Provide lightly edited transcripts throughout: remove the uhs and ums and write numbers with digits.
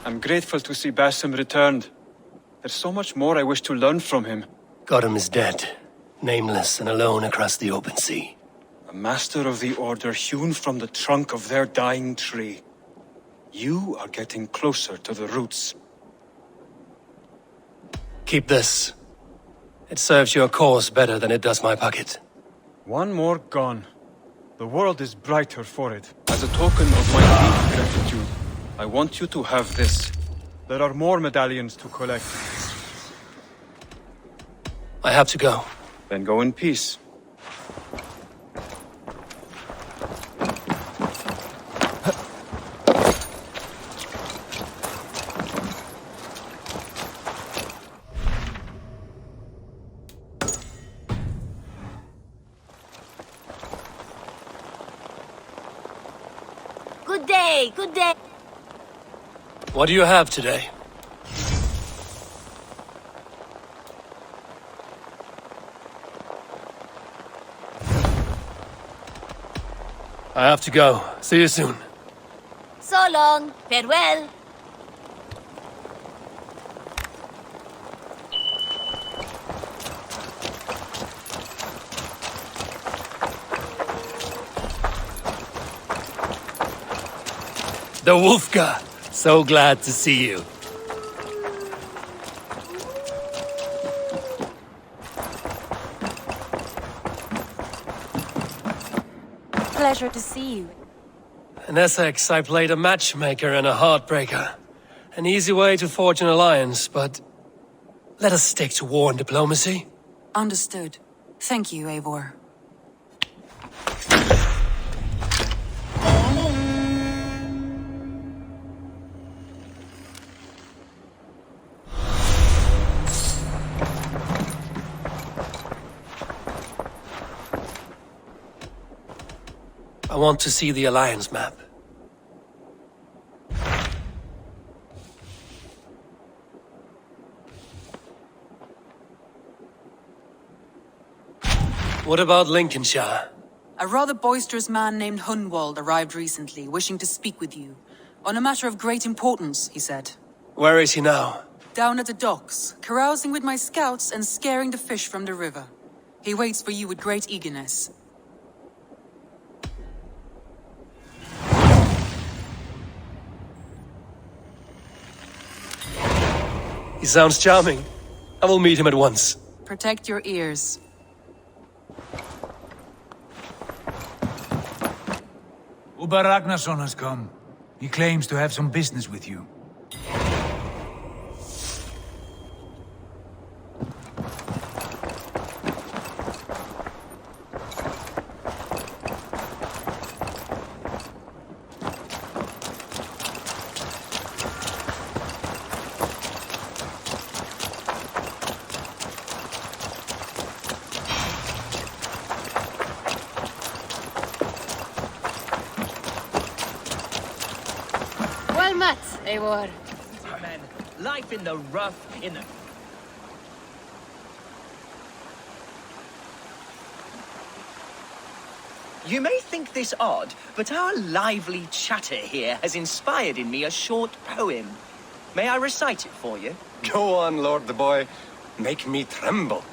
I'm grateful to see Basim returned. There's so much more I wish to learn from him. Gotham is dead, nameless and alone across the open sea. A master of the Order hewn from the trunk of their dying tree. You are getting closer to the roots. Keep this. It serves your cause better than it does my pocket. One more gone. The world is brighter for it. As a token of my deep gratitude, I want you to have this. There are more medallions to collect. I have to go. Then go in peace. Good day, good day. What do you have today? I have to go. See you soon. So long. Farewell. The Wolfka! So glad to see you. Pleasure to see you. In Essex, I played a matchmaker and a heartbreaker. An easy way to forge an alliance, but let us stick to war and diplomacy. Understood. Thank you, Eivor. I want to see the alliance map. What about Lincolnshire? A rather boisterous man named Hunwald arrived recently, wishing to speak with you. On a matter of great importance, he said. Where is he now? Down at the docks, carousing with my scouts and scaring the fish from the river. He waits for you with great eagerness. He sounds charming. I will meet him at once. Protect your ears. Uber Ragnarsson has come. He claims to have some business with you. Well met, Eivor. Men, life in the rough, in the... You may think this odd, but our lively chatter here has inspired in me a short poem. May I recite it for you? Go on, Lord the Boy. Make me tremble.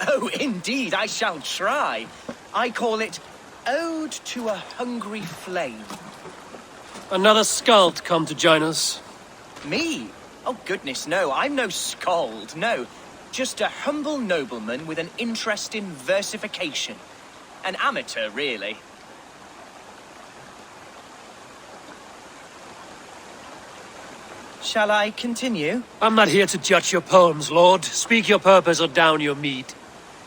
Oh, indeed, I shall try. I call it Ode to a Hungry Flame. Another skald come to join us. Me? Oh, goodness, no. I'm no skald, no. Just a humble nobleman with an interest in versification. An amateur, really. Shall I continue? I'm not here to judge your poems, Lord. Speak your purpose or down your meat.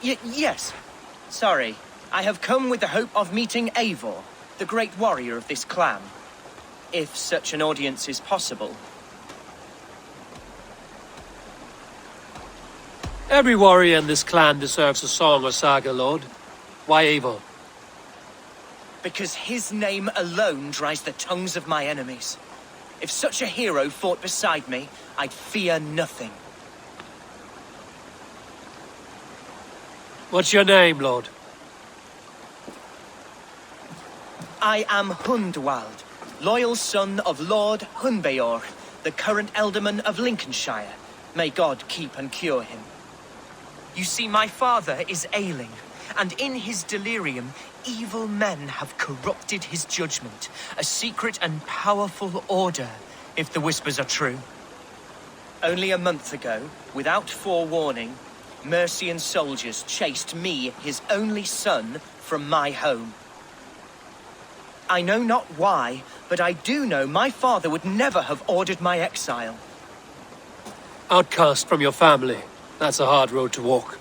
Yes. Sorry. I have come with the hope of meeting Eivor, the great warrior of this clan. If such an audience is possible. Every warrior in this clan deserves a song or saga, Lord. Why Eivor? Because his name alone dries the tongues of my enemies. If such a hero fought beside me, I'd fear nothing. What's your name, Lord? I am Hundwald, loyal son of Lord Hunbeor, the current Alderman of Lincolnshire. May God keep and cure him. You see, my father is ailing, and in his delirium, evil men have corrupted his judgment. A secret and powerful order, if the whispers are true. Only a month ago, without forewarning, Mercian soldiers chased me, his only son, from my home. I know not why, but I do know my father would never have ordered my exile. Outcast from your family. That's a hard road to walk.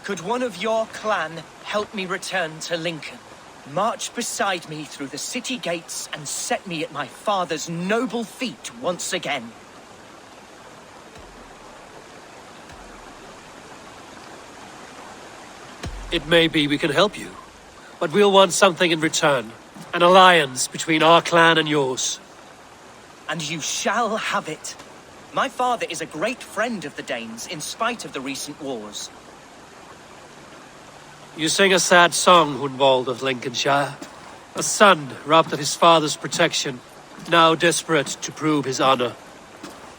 Could one of your clan help me return to Lincoln? March beside me through the city gates and set me at my father's noble feet once again. It may be we can help you, but we'll want something in return. An alliance between our clan and yours. And you shall have it. My father is a great friend of the Danes, in spite of the recent wars. You sing a sad song, Hunwald of Lincolnshire. A son robbed of his father's protection, now desperate to prove his honor.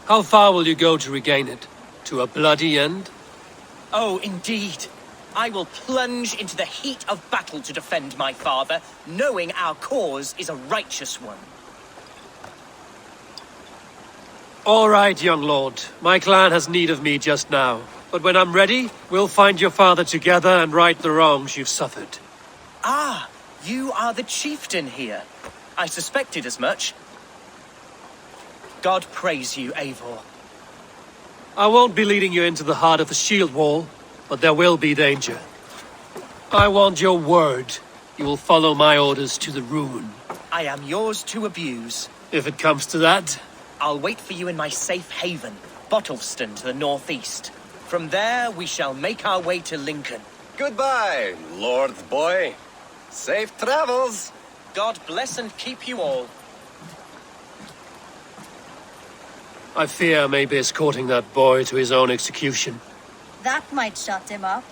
How far will you go to regain it? To a bloody end? Oh, indeed. I will plunge into the heat of battle to defend my father, knowing our cause is a righteous one. All right, young lord. My clan has need of me just now. But when I'm ready, we'll find your father together and right the wrongs you've suffered. Ah, you are the chieftain here. I suspected as much. God praise you, Eivor. I won't be leading you into the heart of the shield wall, but there will be danger. I want your word. You will follow my orders to the ruin. I am yours to abuse. If it comes to that. I'll wait for you in my safe haven, Bottleston to the northeast. From there, we shall make our way to Lincoln. Goodbye, Lord Boy. Safe travels. God bless and keep you all. I fear I may be escorting that boy to his own execution. That might shut him up.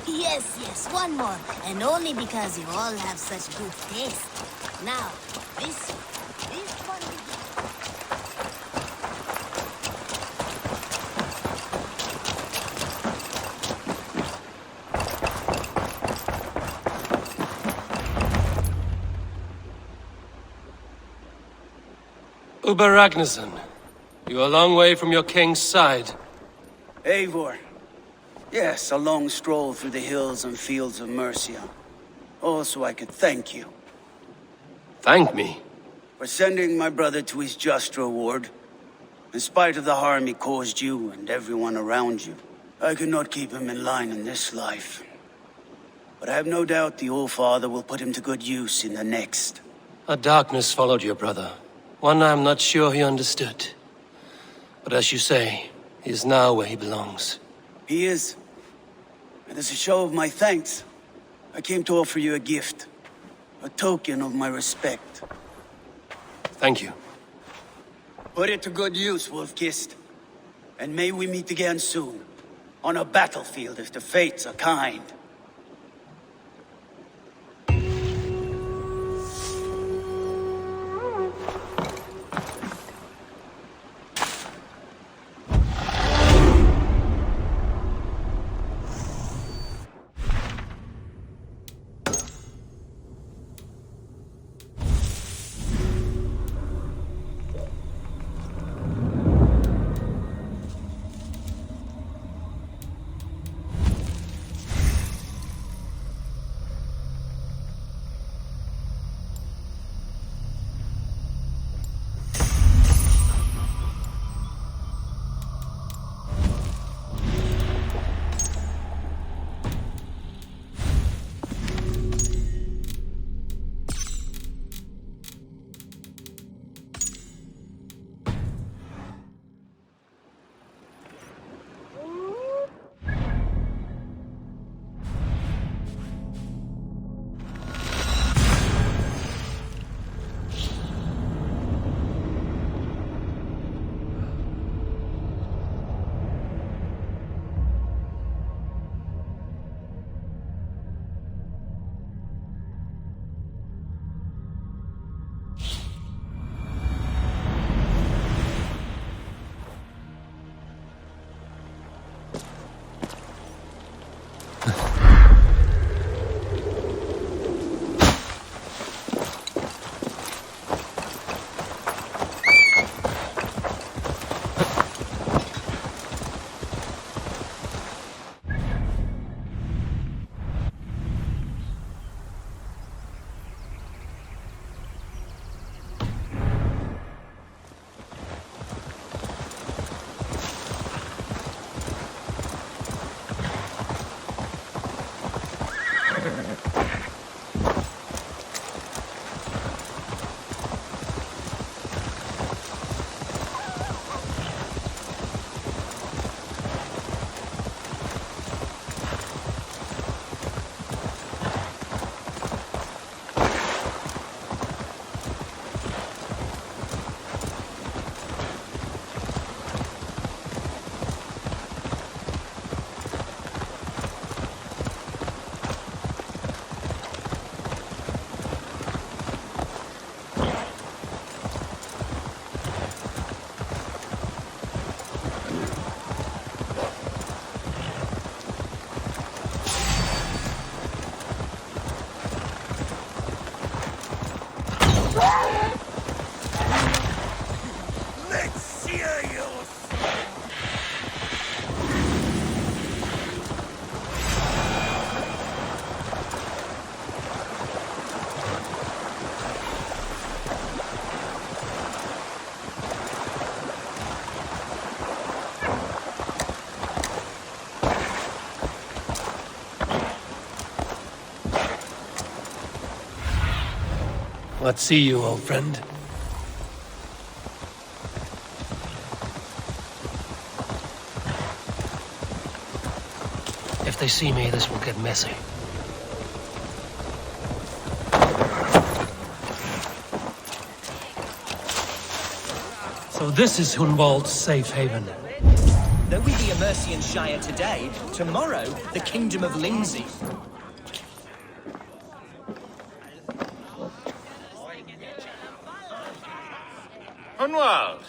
Yes, one more. And only because you all have such good taste. Now, this one. Uber Ragnarsson, you're a long way from your king's side. Eivor. Yes, a long stroll through the hills and fields of Mercia. Also, I could thank you. Thank me? For sending my brother to his just reward. In spite of the harm he caused you and everyone around you, I could not keep him in line in this life. But I have no doubt the Old Father will put him to good use in the next. A darkness followed your brother. One I'm not sure he understood. But as you say, he is now where he belongs. He is. And as a show of my thanks, I came to offer you a gift. A token of my respect. Thank you. Put it to good use, Wolf-Kissed. And may we meet again soon. On a battlefield if the fates are kind. Let's see you, old friend. If they see me, this will get messy. So this is Hunwald's safe haven. Though we be a Mercian Shire today, tomorrow the Kingdom of Lindsey. Hunwald,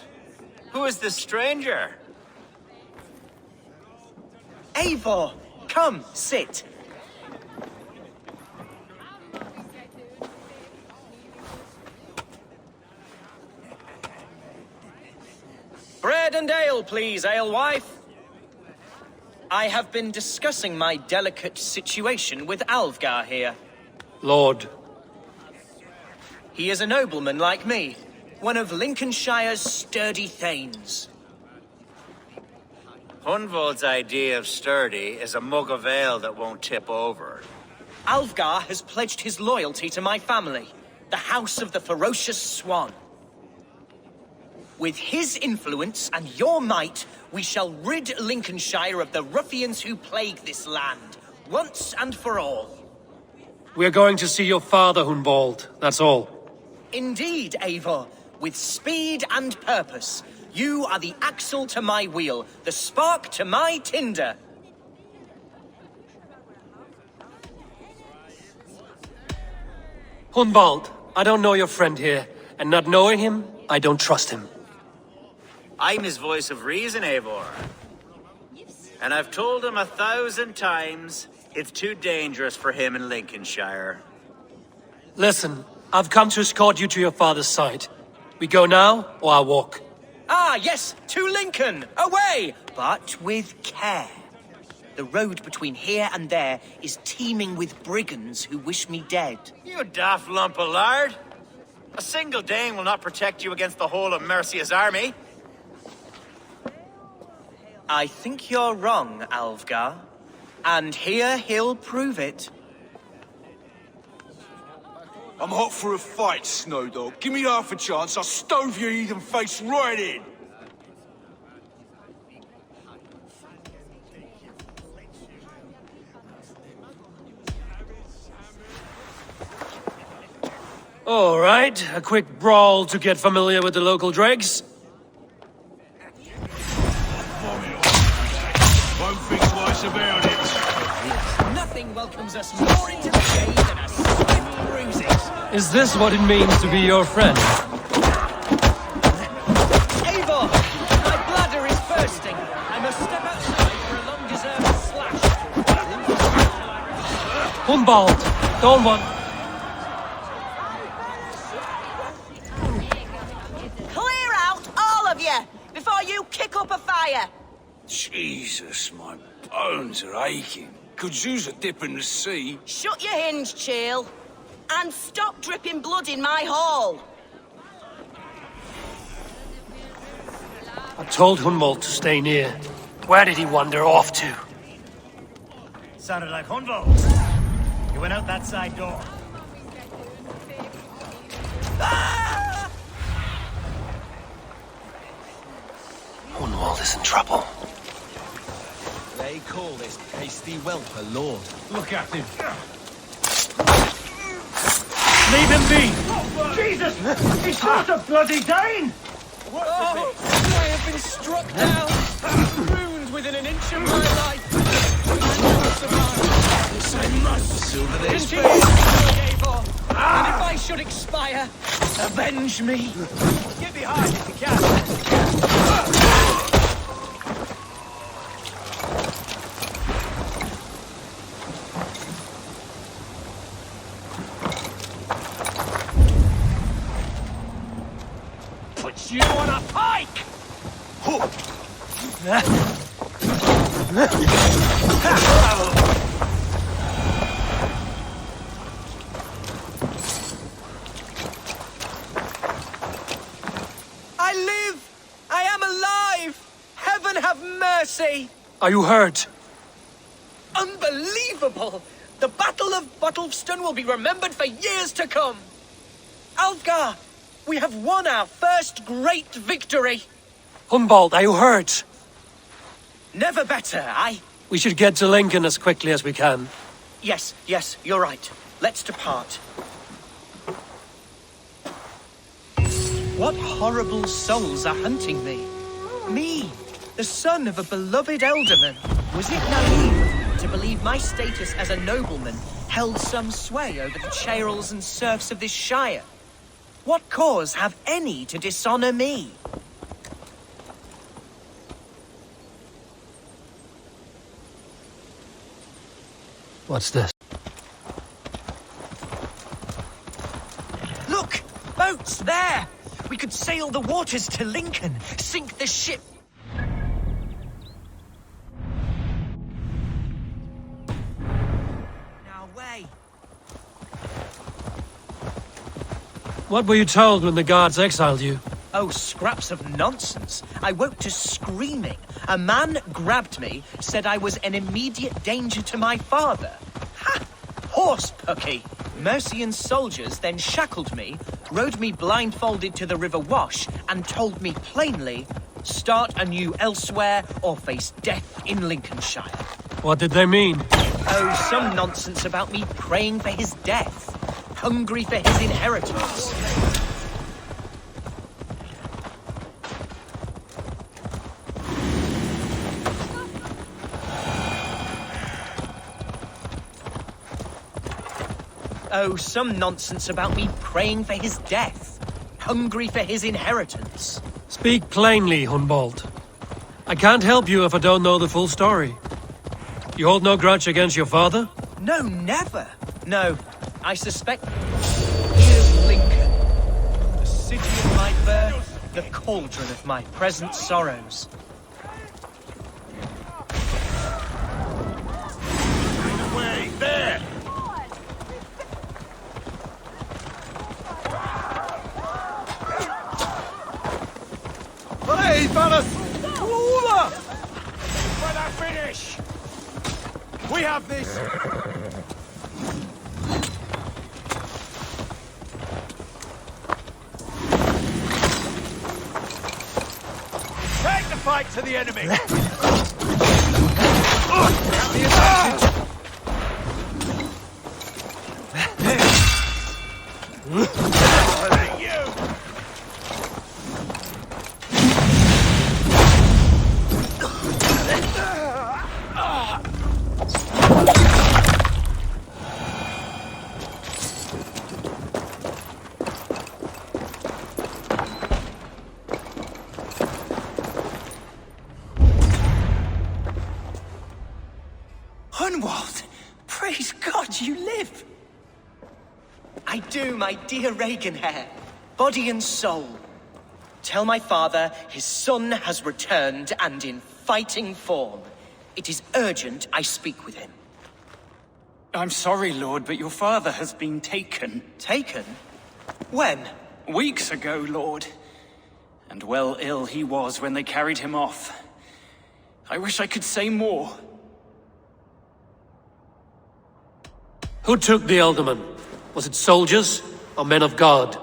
who is this stranger? Eivor, come, sit. Bread and ale, please, alewife. I have been discussing my delicate situation with Alvgar here. Lord. He is a nobleman like me, one of Lincolnshire's sturdy thanes. Hunwald's idea of sturdy is a mug of ale that won't tip over. Alvgar has pledged his loyalty to my family, the House of the Ferocious Swan. With his influence and your might, we shall rid Lincolnshire of the ruffians who plague this land, once and for all. We're going to see your father, Hunwald. That's all. Indeed, Eivor. With speed and purpose, you are the axle to my wheel, the spark to my tinder. Hunwald, I don't know your friend here, and not knowing him, I don't trust him. I'm his voice of reason, Eivor. And I've told him 1,000 times it's too dangerous for him in Lincolnshire. Listen, I've come to escort you to your father's side. We go now, or I walk? Ah, yes, to Lincoln! Away! But with care. The road between here and there is teeming with brigands who wish me dead. You daft lump of lard! A single Dane will not protect you against the whole of Mercia's army. I think you're wrong, Alvgar. And here he'll prove it. I'm hot for a fight, Snowdog. Give me half a chance, I'll stove your heathen face right in! All right, a quick brawl to get familiar with the local dregs. Won't think twice about it. Nothing welcomes us more into the shade than a swift bruises. Is this what it means to be your friend? Eivor! My bladder is bursting. I must step outside for a long-deserved slash. Hunwald, don't want... Clear out, all of you, before you kick up a fire. Jesus, my bones are aching. Could use a dip in the sea. Shut your hinge, Chill. And stop dripping blood in my hall. I told Hunwald to stay near. Where did he wander off to? Sounded like Hunwald. He went out that side door. Hunwald is in trouble. They call this hasty whelp a lord. Look at him. Leave him be! Jesus! He's not a bloody Dane! Oh, I have been struck down, ruined within an inch of my life. I must silver this Continue, Eivor, and if I should expire, avenge me. Get behind if you can. Put you on a pike! I live! I am alive! Heaven have mercy! Are you hurt? Unbelievable! The Battle of Bottleston will be remembered for years to come! Algar! We have won our first great victory! Hunwald, are you hurt? Never better, aye? We should get to Lincoln as quickly as we can. Yes, you're right. Let's depart. What horrible souls are hunting me? Me, the son of a beloved elderman. Was it naive to believe my status as a nobleman held some sway over the churls and serfs of this shire? What cause have any to dishonor me? What's this? Look! Boats there! We could sail the waters to Lincoln, sink the ship. Now way. What were you told when the guards exiled you? Oh, scraps of nonsense. I woke to screaming. A man grabbed me, said I was an immediate danger to my father. Ha! Horse pucky! Mercian soldiers then shackled me, rode me blindfolded to the River Wash, and told me plainly, start anew elsewhere or face death in Lincolnshire. What did they mean? Oh, some nonsense about me praying for his death, hungry for his inheritance. Oh, some nonsense about me praying for his death, hungry for his inheritance. Speak plainly, Hunwald. I can't help you if I don't know the full story. You hold no grudge against your father? No, never. No, I suspect... Here's Lincoln. The city of my birth, the cauldron of my present sorrows. Away, there! Hey, fellas! Over! When I finish! We have this! Take the fight to the enemy! Have the advantage! Hunwald! Praise God you live! I do, my dear Regenhair, body and soul. Tell my father his son has returned and in fighting form. It is urgent I speak with him. I'm sorry, Lord, but your father has been taken. Taken? When? Weeks ago, Lord. And well ill he was when they carried him off. I wish I could say more. Who took the Alderman? Was it soldiers or men of God?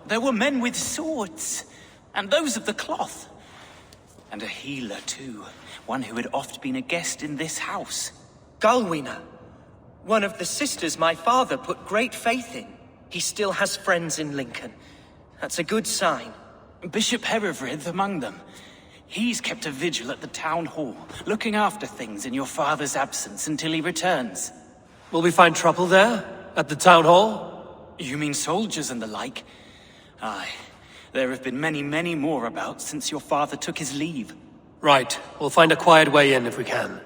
There were men with swords, and those of the cloth. And a healer, too. One who had oft been a guest in this house. Galwina. One of the sisters my father put great faith in. He still has friends in Lincoln. That's a good sign. Bishop Herefrith among them. He's kept a vigil at the town hall, looking after things in your father's absence until he returns. Will we find trouble there? At the town hall? You mean soldiers and the like? Aye. There have been many, many more about since your father took his leave. Right. We'll find a quiet way in if we can.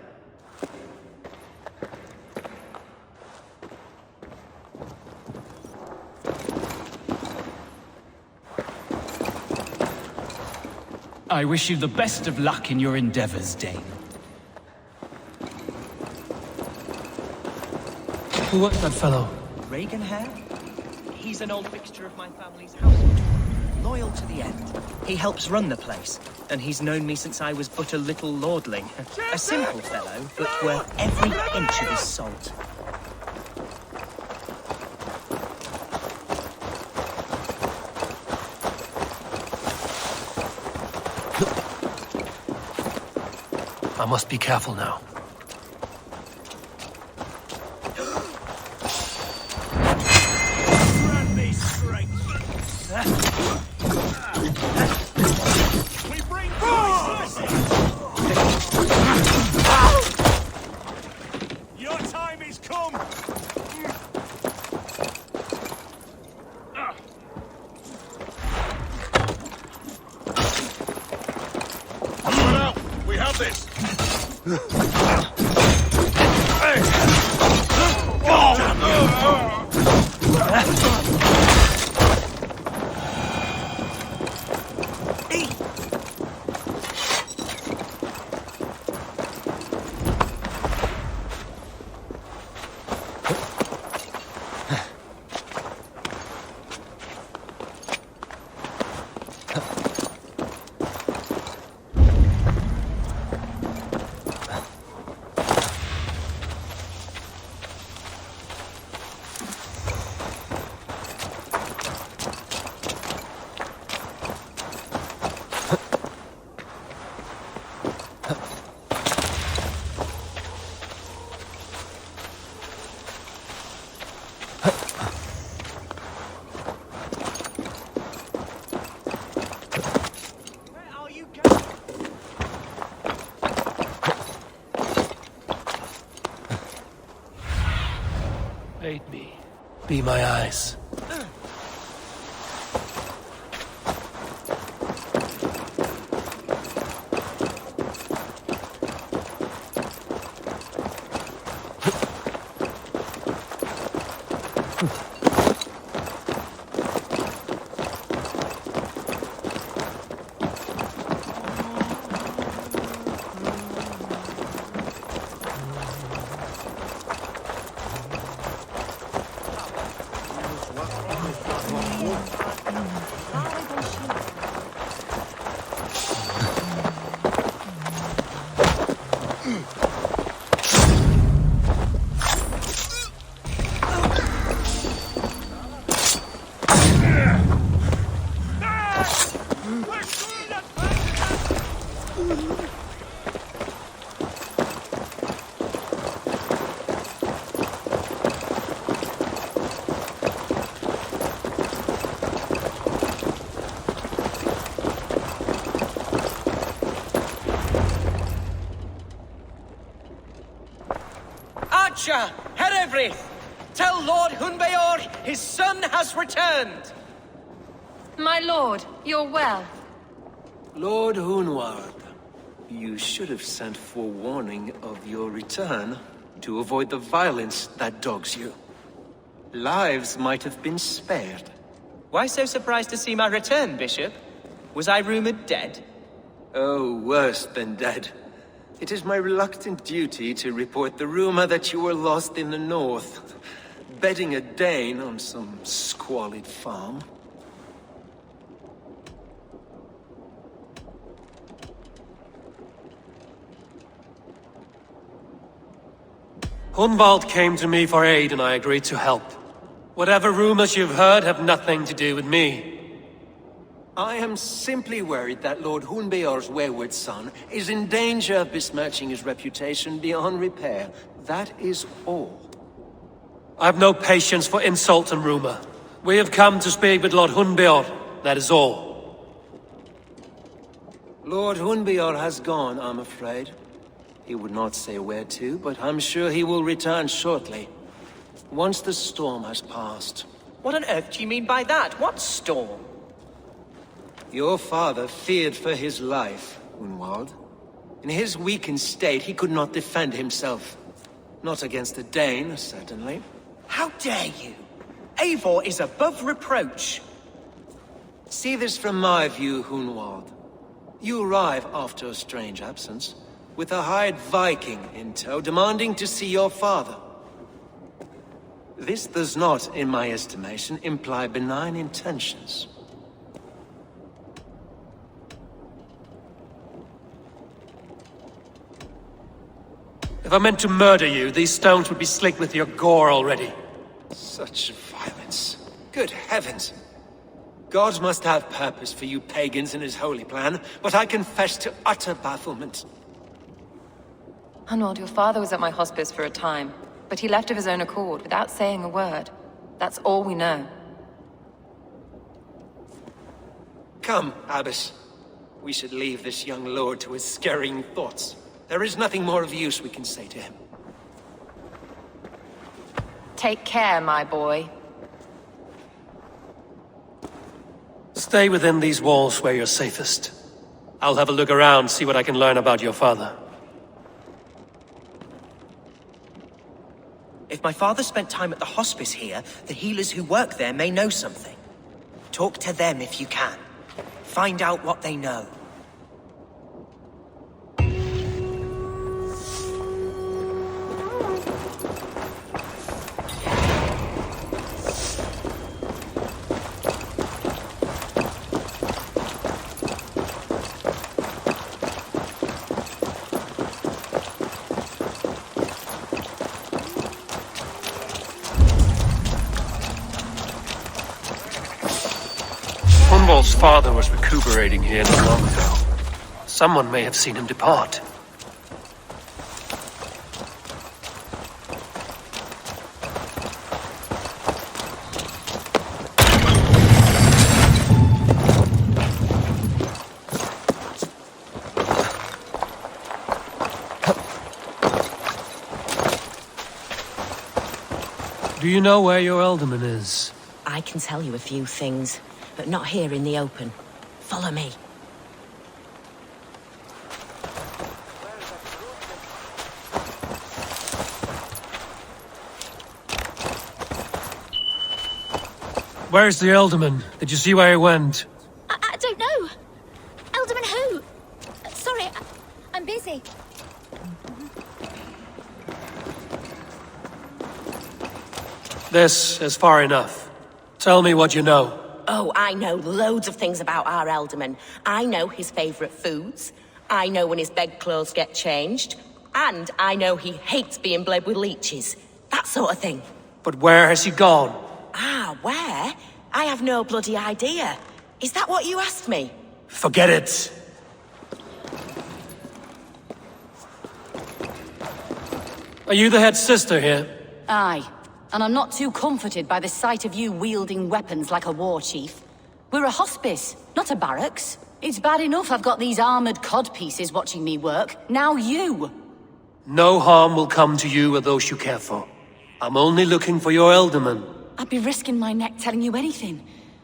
I wish you the best of luck in your endeavors, Dane. Who was that fellow? Regenhair? He's an old fixture of my family's household. Loyal to the end. He helps run the place, and he's known me since I was but a little lordling. A simple fellow, but worth every inch of his salt. I must be careful now. Grant me strength. We bring your time is come. We have this! Aid me. Be my eyes. Herevri! Tell Lord Hunbeor his son has returned! My lord, you're well. Lord Hunward, you should have sent forewarning of your return to avoid the violence that dogs you. Lives might have been spared. Why so surprised to see my return, Bishop? Was I rumored dead? Oh, worse than dead. It is my reluctant duty to report the rumor that you were lost in the north, bedding a Dane on some squalid farm. Hunwald came to me for aid and I agreed to help. Whatever rumors you've heard have nothing to do with me. I am simply worried that Lord Hunbeor's wayward son is in danger of besmirching his reputation beyond repair. That is all. I have no patience for insult and rumor. We have come to speak with Lord Hunbeor, that is all. Lord Hunbeor has gone, I'm afraid. He would not say where to, but I'm sure he will return shortly. Once the storm has passed. What on earth do you mean by that? What storm? Your father feared for his life, Hunwald. In his weakened state, he could not defend himself. Not against a Dane, certainly. How dare you? Eivor is above reproach. See this from my view, Hunwald. You arrive after a strange absence, with a hired Viking in tow, demanding to see your father. This does not, in my estimation, imply benign intentions. If I meant to murder you, these stones would be slicked with your gore already. Such violence. Good heavens! God must have purpose for you pagans in his holy plan, but I confess to utter bafflement. Hunwald, your father was at my hospice for a time, but he left of his own accord without saying a word. That's all we know. Come, Abbess. We should leave this young lord to his scurrying thoughts. There is nothing more of use we can say to him. Take care, my boy. Stay within these walls where you're safest. I'll have a look around, see what I can learn about your father. If my father spent time at the hospice here, the healers who work there may know something. Talk to them if you can. Find out what they know. Hunwald's father was recuperating here not long ago. Someone may have seen him depart. Do you know where your alderman is? I can tell you a few things, but not here in the open. Follow me. Where's the alderman? Did you see where he went? I don't know. Alderman who? Sorry, I'm busy. This is far enough. Tell me what you know. Oh, I know loads of things about our alderman. I know his favourite foods. I know when his bedclothes get changed. And I know he hates being bled with leeches. That sort of thing. But where has he gone? Ah, where? I have no bloody idea. Is that what you asked me? Forget it. Are you the head sister here? Aye. And I'm not too comforted by the sight of you wielding weapons like a war chief. We're a hospice, not a barracks. It's bad enough I've got these armored codpieces watching me work. Now you! No harm will come to you or those you care for. I'm only looking for your alderman. I'd be risking my neck telling you anything.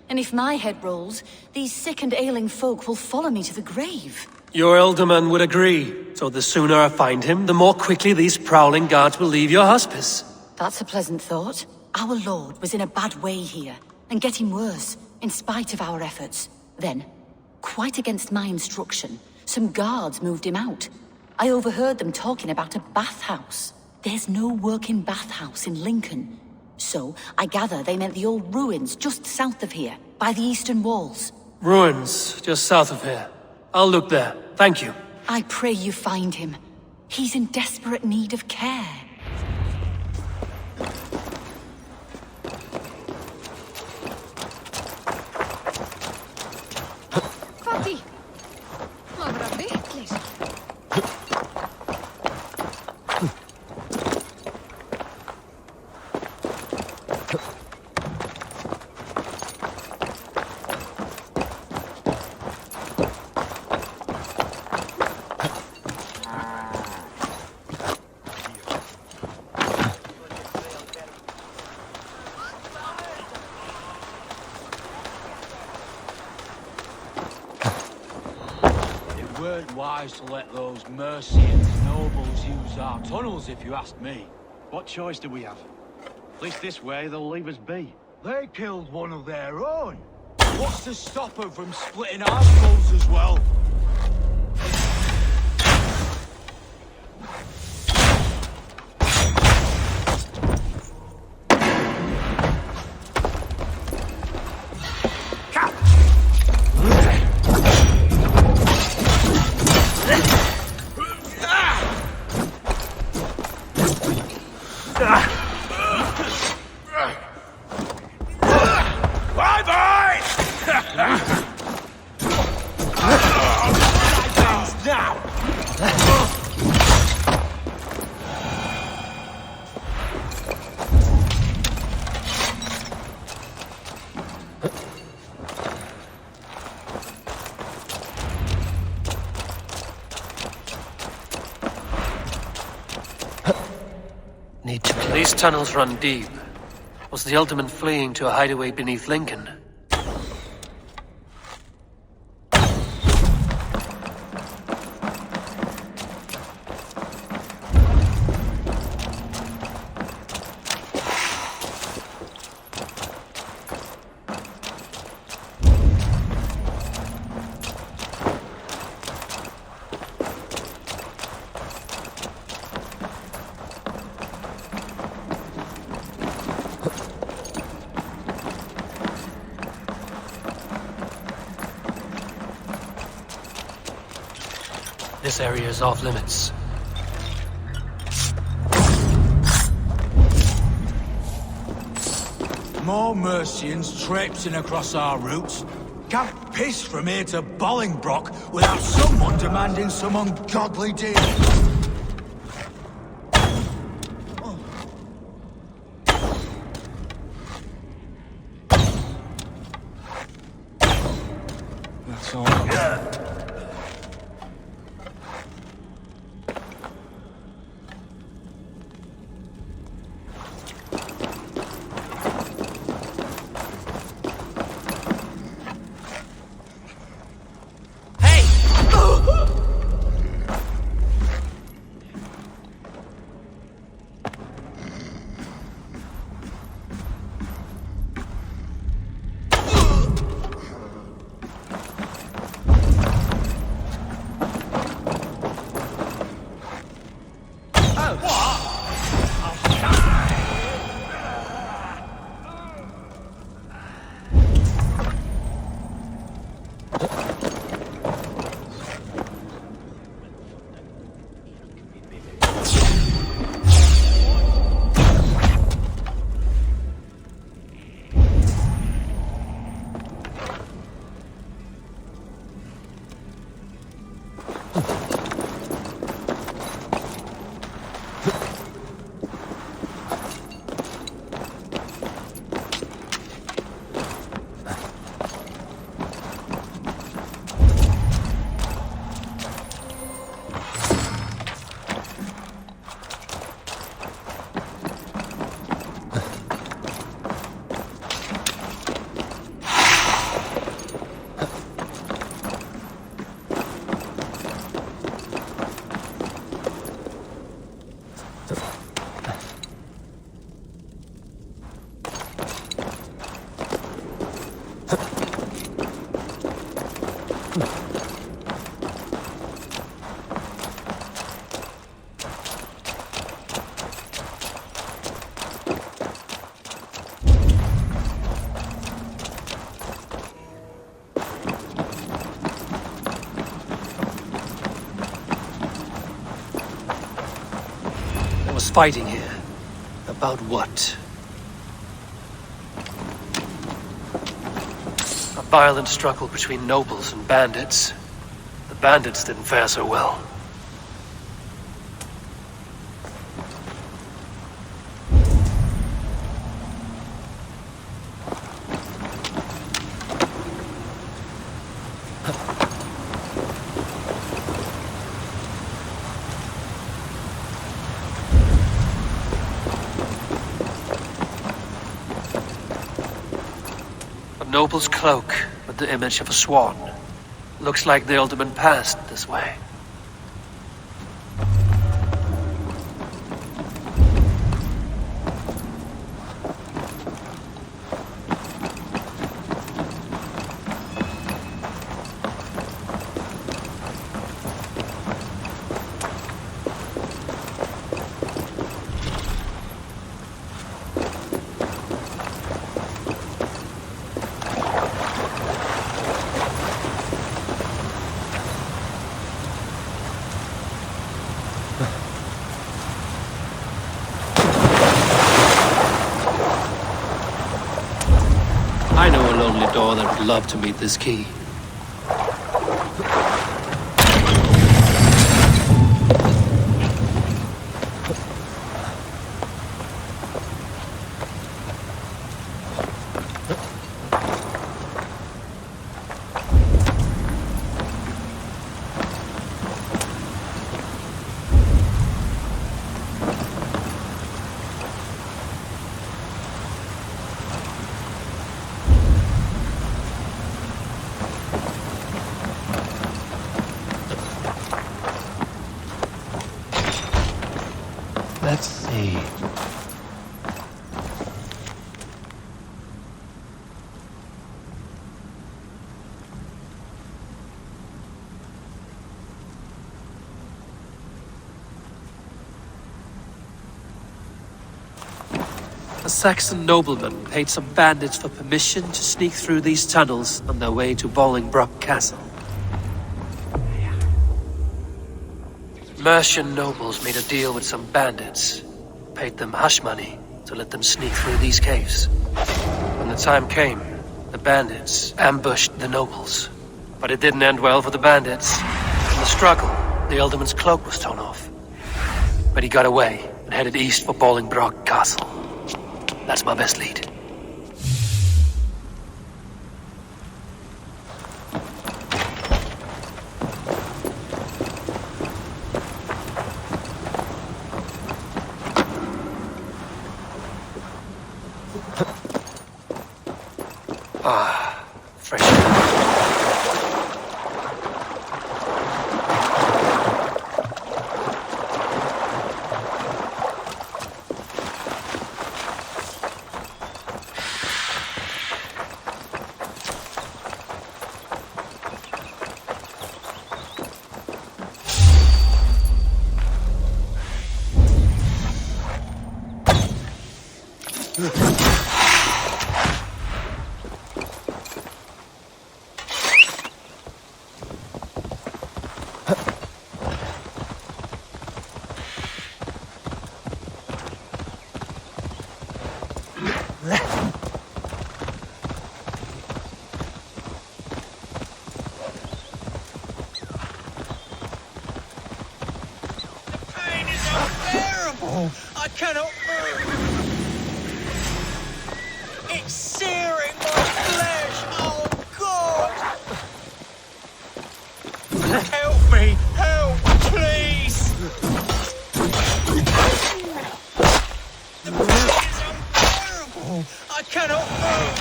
And if my head rolls, these sick and ailing folk will follow me to the grave. Your alderman would agree. So the sooner I find him, the more quickly these prowling guards will leave your hospice. That's a pleasant thought. Our lord was in a bad way here, and getting worse, in spite of our efforts. Then, quite against my instruction, some guards moved him out. I overheard them talking about a bathhouse. There's no working bathhouse in Lincoln. So, I gather they meant the old ruins just south of here, by the eastern walls. Ruins, just south of here. I'll look there. Thank you. I pray you find him. He's in desperate need of care. Kwati! Dobra, wirklich. Wise to let those mercenaries nobles use our tunnels, if you ask me. What choice do we have? At least this way they'll leave us be. They killed one of their own. What's to stop them from splitting our skulls as well? Bye-bye! These tunnels run deep. Was the Alderman fleeing to a hideaway beneath Lincoln? This area is off limits. More Mercians traipsing across our routes. Can't piss from here to Bolingbroke without someone demanding some ungodly deal. That's all. Fighting here. About what? A violent struggle between nobles and bandits. The bandits didn't fare so well. Noble's cloak with the image of a swan. Looks like the Alderman passed this way. I know a lonely door that would love to meet this key. Let's see. A Saxon nobleman paid some bandits for permission to sneak through these tunnels on their way to Bolingbroke Castle. Mercian nobles made a deal with some bandits, paid them hush money to let them sneak through these caves. When the time came, the bandits ambushed the nobles. But it didn't end well for the bandits. In the struggle, the Alderman's cloak was torn off. But he got away and headed east for Bolingbroke Castle. That's my best lead. Ah, fresh. I cannot move! It's searing my flesh! Oh, God! Help me! Help! Please! The pain is unbearable! I cannot move!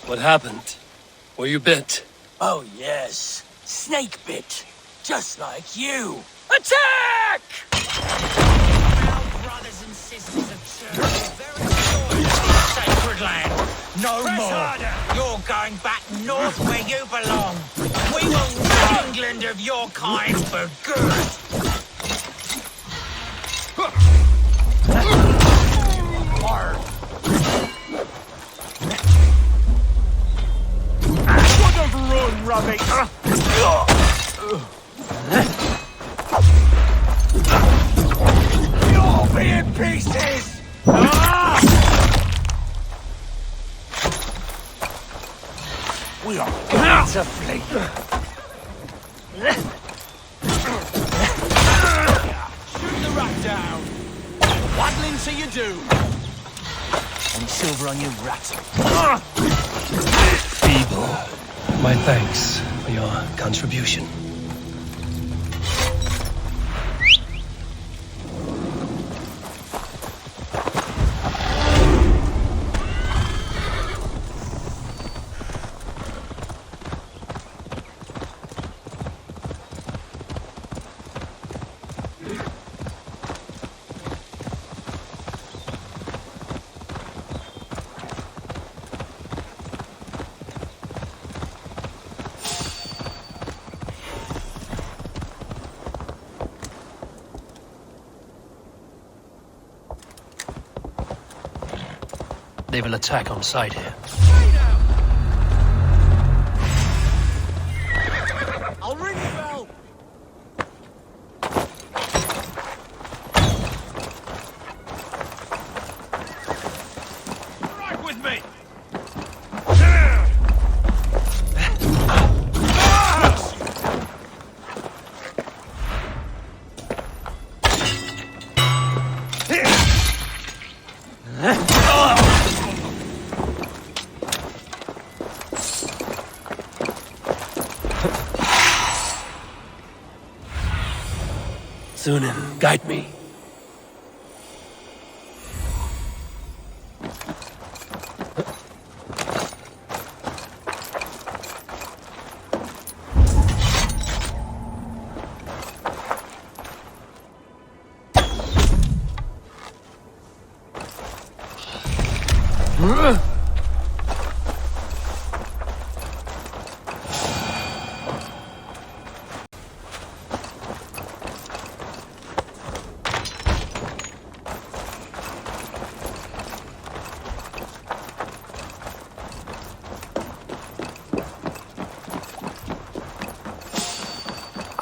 What happened? Were you bit? Oh, yes. Snake bit. Just like you. Attack! Our brothers and sisters have served very loyal to this sacred land. No Press more. Harder. You're going back north where you belong. We will rid England of your kind for good. What a run, rabbit! You'll be in pieces! We are going to flee. Shoot the rat down. Waddling till you do. And silver on your rat. Feeble. My thanks for your contribution. They will attack on sight here. I'll ring the bell. Right with me. Sunan, guide me.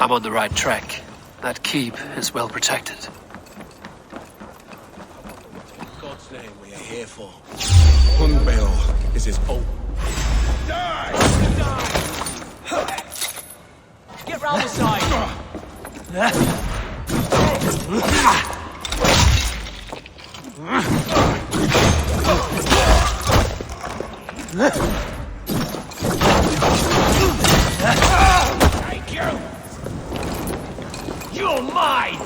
I'm on the right track. That keep is well protected. In God's name we are here for. Hunbale is his own. Die! Get round the side! Thank you! You're mine!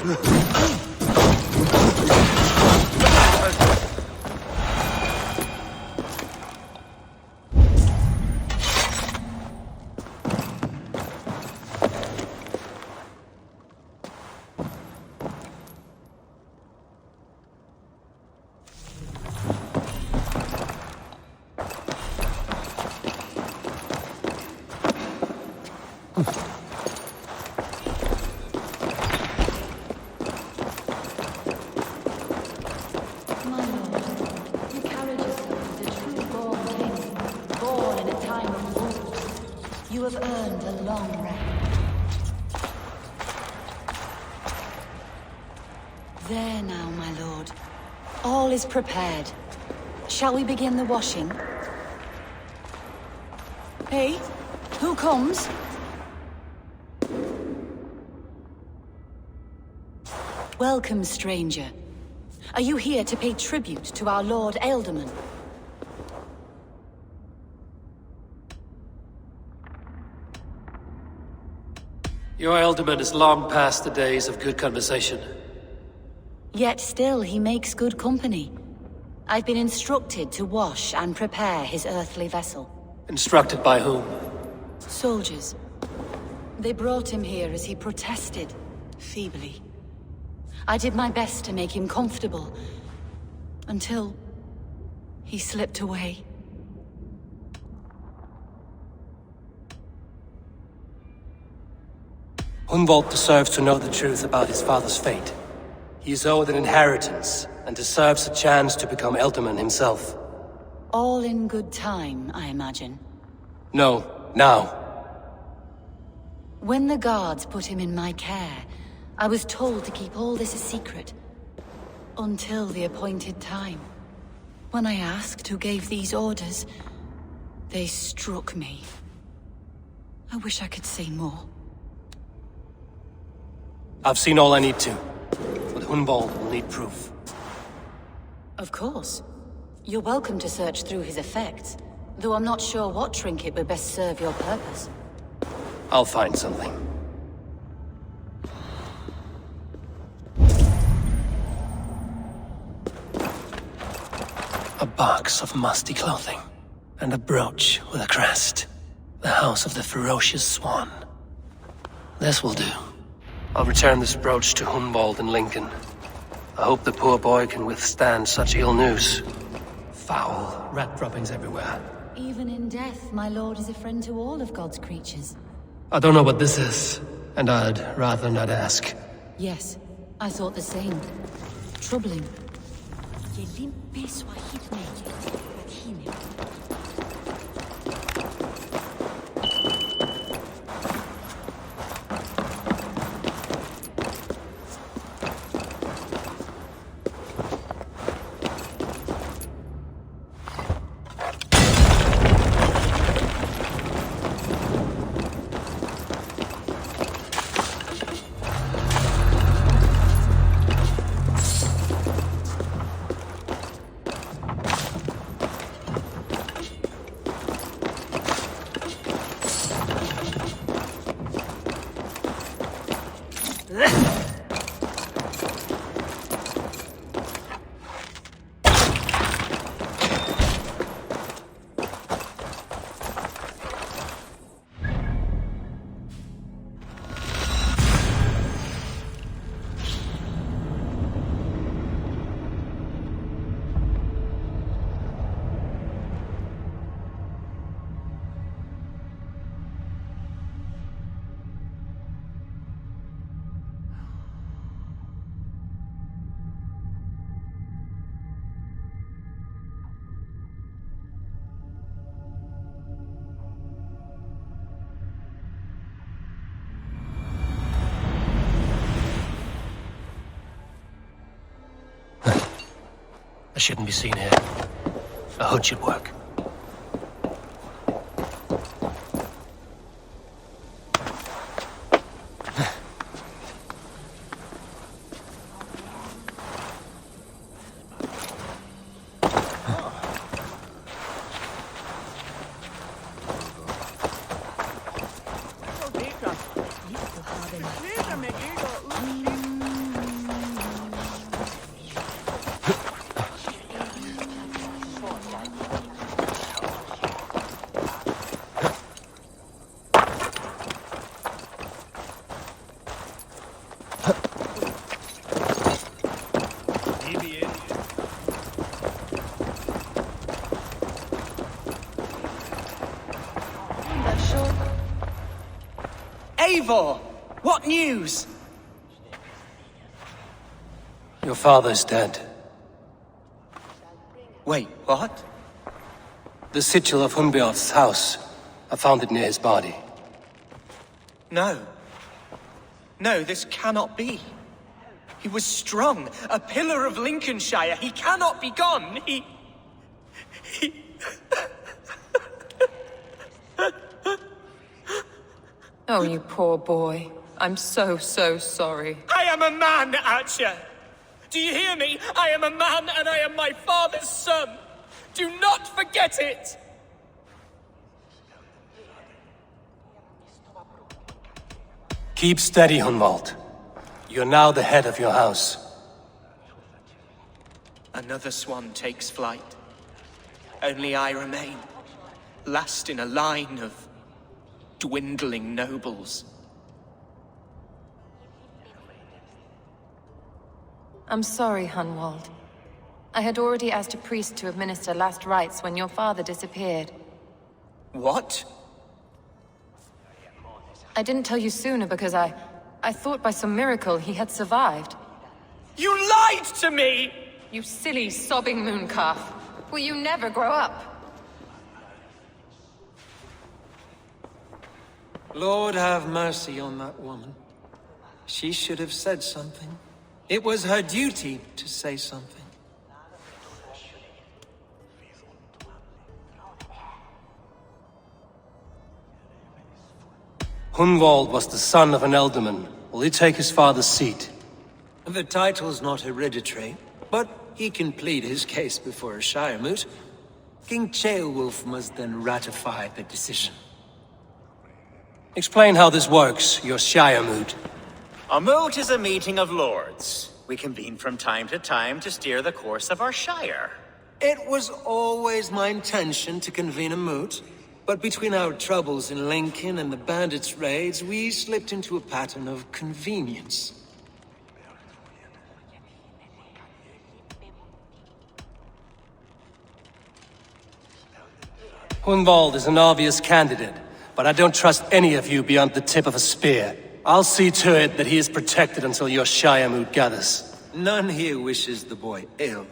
You have earned a long rest. There now, my lord. All is prepared. Shall we begin the washing? Hey, who comes? Welcome, stranger. Are you here to pay tribute to our Lord Ealdorman? Your Ealdorman is long past the days of good conversation. Yet still he makes good company. I've been instructed to wash and prepare his earthly vessel. Instructed by whom? Soldiers. They brought him here as he protested, feebly. I did my best to make him comfortable, until he slipped away. Hunwald deserves to know the truth about his father's fate. He is owed an inheritance, and deserves a chance to become Ealdorman himself. All in good time, I imagine. No, now. When the guards put him in my care, I was told to keep all this a secret. Until the appointed time. When I asked who gave these orders, they struck me. I wish I could say more. I've seen all I need to, but Hunwald will need proof. Of course. You're welcome to search through his effects, though I'm not sure what trinket would best serve your purpose. I'll find something. A box of musty clothing, and a brooch with a crest. The House of the Ferocious Swan. This will do. I'll return this brooch to Hunwald in Lincoln. I hope the poor boy can withstand such ill news. Foul rat droppings everywhere. Even in death, my lord is a friend to all of God's creatures. I don't know what this is, and I'd rather not ask. Yes, I thought the same. Troubling. I shouldn't be seen here. A hood should work. Eivor! What news? Your father's dead. Wait, what? The sigil of Hunbeorth's house. I found it near his body. No. No, this cannot be. He was strong, a pillar of Lincolnshire. He cannot be gone. He... Oh, you poor boy. I'm so sorry. I am a man, Archer! Do you hear me? I am a man and I am my father's son! Do not forget it! Keep steady, Hunwald. You're now the head of your house. Another swan takes flight. Only I remain, last in a line of dwindling nobles. I'm sorry, Hunwald. I had already asked a priest to administer last rites when your father disappeared. What? I didn't tell you sooner because I thought by some miracle he had survived. You lied to me! You silly, sobbing mooncalf. Will you never grow up? Lord have mercy on that woman. She should have said something. It was her duty to say something. Hunwald was the son of an ealdorman. Will he take his father's seat? The title's not hereditary, but he can plead his case before a Shire moot. King Ceolwulf must then ratify the decision. Explain how this works, your Shire moot. A moot is a meeting of lords. We convene from time to time to steer the course of our Shire. It was always my intention to convene a moot, but between our troubles in Lincoln and the bandits' raids, we slipped into a pattern of convenience. Hunwald is an obvious candidate, but I don't trust any of you beyond the tip of a spear. I'll see to it that he is protected until your Shire moot gathers. None here wishes the boy ill,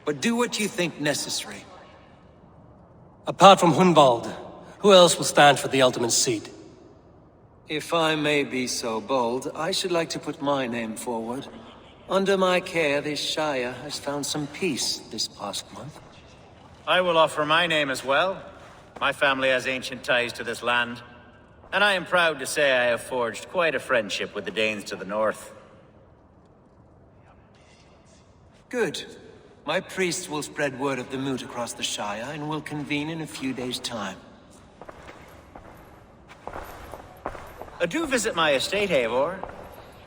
but do what you think necessary. Apart from Hunwald, who else will stand for the ultimate seat? If I may be so bold, I should like to put my name forward. Under my care, this Shire has found some peace this past month. I will offer my name as well. My family has ancient ties to this land, and I am proud to say I have forged quite a friendship with the Danes to the north. Good. My priests will spread word of the moot across the Shire, and will convene in a few days' time. Do visit my estate, Eivor.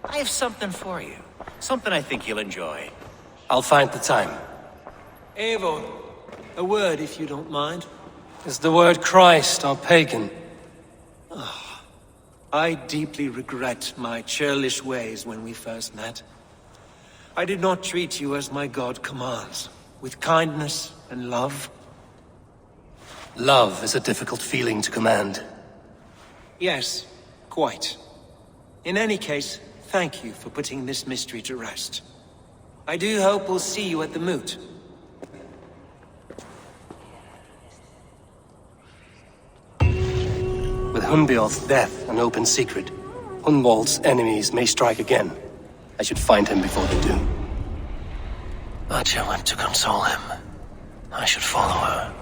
I have something for you. Something I think you'll enjoy. I'll find the time. Eivor, a word if you don't mind. Is the word Christ or pagan? I deeply regret my churlish ways when we first met. I did not treat you as my god commands, with kindness and love. Love is a difficult feeling to command. Yes, quite. In any case, thank you for putting this mystery to rest. I do hope we'll see you at the moot. With Hunbeorth's death an open secret, Hunwald's enemies may strike again. I should find him before they do. Archer went to console him. I should follow her.